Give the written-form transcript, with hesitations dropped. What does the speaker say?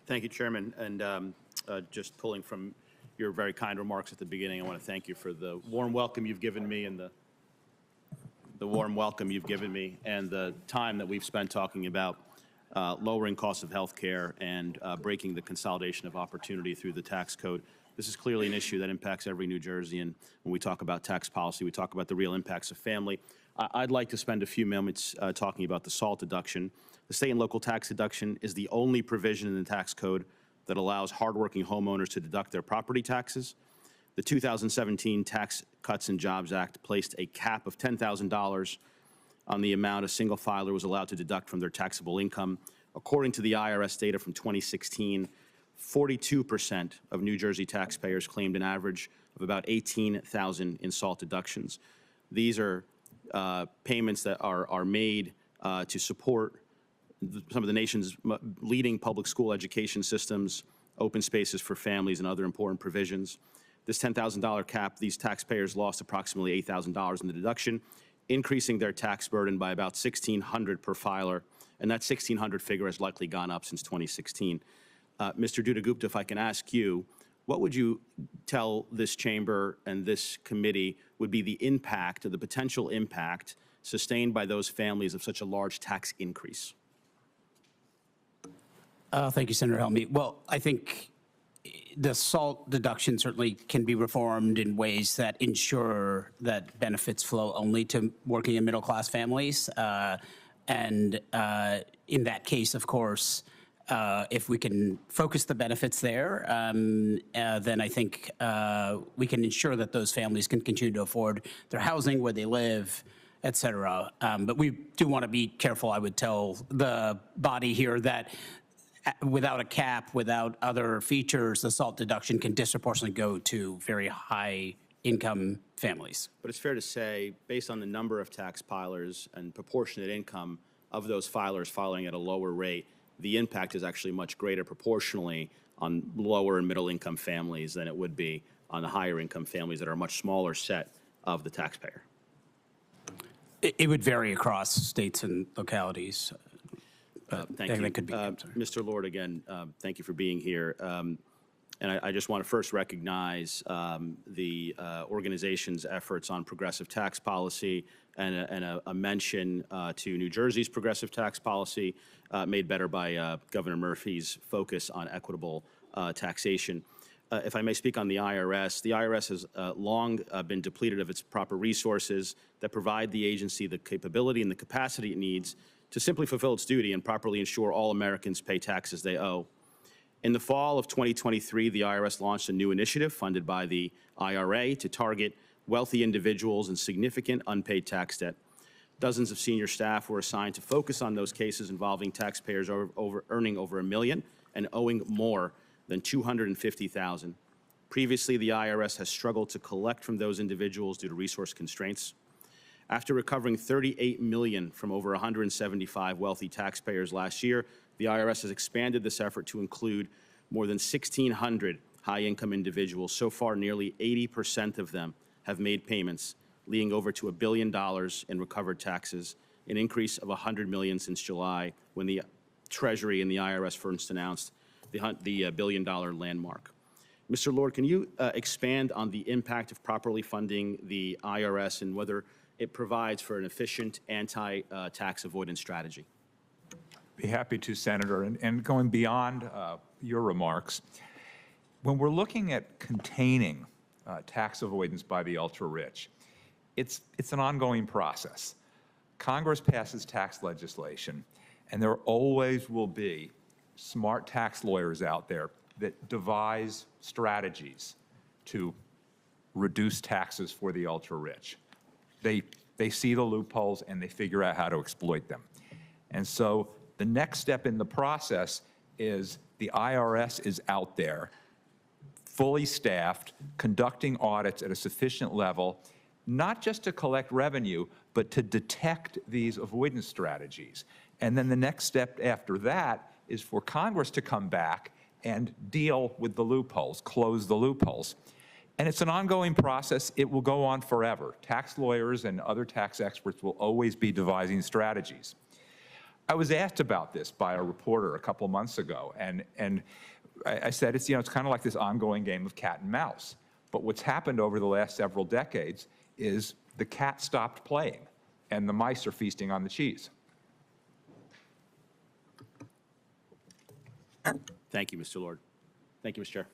Thank you, Chairman. And just pulling from your very kind remarks at the beginning, I want to thank you for the warm welcome you've given me and the time that we've spent talking about lowering costs of health care and breaking the consolidation of opportunity through the tax code. This is clearly an issue that impacts every New Jerseyan. When we talk about tax policy, we talk about the real impacts of family. I'd like to spend a few moments talking about the SALT deduction. The state and local tax deduction is the only provision in the tax code that allows hardworking homeowners to deduct their property taxes. The 2017 Tax Cuts and Jobs Act placed a cap of $10,000 on the amount a single filer was allowed to deduct from their taxable income. According to the IRS data from 2016, 42% of New Jersey taxpayers claimed an average of about $18,000 in SALT deductions. These are payments that are made to support some of the nation's leading public school education systems, open spaces for families, and other important provisions. This $10,000 cap, these taxpayers lost approximately $8,000 in the deduction, increasing their tax burden by about $1,600 per filer, and that $1,600 figure has likely gone up since 2016. Mr. Dutta-Gupta, if I can ask you, what would you tell this chamber and this committee would be the impact, or the potential impact, sustained by those families of such a large tax increase? Thank you, Senator Helmy. Well, I think the SALT deduction certainly can be reformed in ways that ensure that benefits flow only to working and middle-class families. In that case, of course, if we can focus the benefits there, then I think we can ensure that those families can continue to afford their housing, where they live, et cetera. But we do want to be careful. I would tell the body here that without a cap, without other features, the SALT deduction can disproportionately go to very high income families. But it's fair to say, based on the number of tax filers and proportionate income of those filers filing at a lower rate, the impact is actually much greater proportionally on lower and middle income families than it would be on the higher income families that are a much smaller set of the taxpayer. It would vary across states and localities. Thank you. Mr. Lord, again, thank you for being here. And I just want to first recognize the organization's efforts on progressive tax policy and a mention to New Jersey's progressive tax policy made better by Governor Murphy's focus on equitable taxation. If I may speak on the IRS has long been depleted of its proper resources that provide the agency the capability and the capacity it needs to simply fulfill its duty and properly ensure all Americans pay taxes they owe. In the fall of 2023, the IRS launched a new initiative funded by the IRA to target wealthy individuals and significant unpaid tax debt. Dozens of senior staff were assigned to focus on those cases involving taxpayers earning over $1 million and owing more than $250,000. Previously, the IRS has struggled to collect from those individuals due to resource constraints. After recovering $38 million from over 175 wealthy taxpayers last year, the IRS has expanded this effort to include more than 1,600 high-income individuals. So far, nearly 80% of them have made payments, leading over to $1 billion in recovered taxes, an increase of $100 million since July, when the Treasury and the IRS first announced the $1 billion landmark. Mr. Lord, can you expand on the impact of properly funding the IRS and whether it provides for an efficient anti-tax avoidance strategy? Be happy to, Senator. And going beyond your remarks, when we're looking at containing tax avoidance by the ultra-rich, it's an ongoing process. Congress passes tax legislation, and there always will be smart tax lawyers out there that devise strategies to reduce taxes for the ultra-rich. They see the loopholes and they figure out how to exploit them. And so the next step in the process is the IRS is out there, fully staffed, conducting audits at a sufficient level, not just to collect revenue, but to detect these avoidance strategies. And then the next step after that is for Congress to come back and deal with the loopholes, close the loopholes. And it's an ongoing process. It will go on forever. Tax lawyers and other tax experts will always be devising strategies. I was asked about this by a reporter a couple months ago, and I said, it's, it's kind of like this ongoing game of cat and mouse. But what's happened over the last several decades is the cat stopped playing, and the mice are feasting on the cheese. Thank you, Mr. Lord. Thank you, Mr. Chair.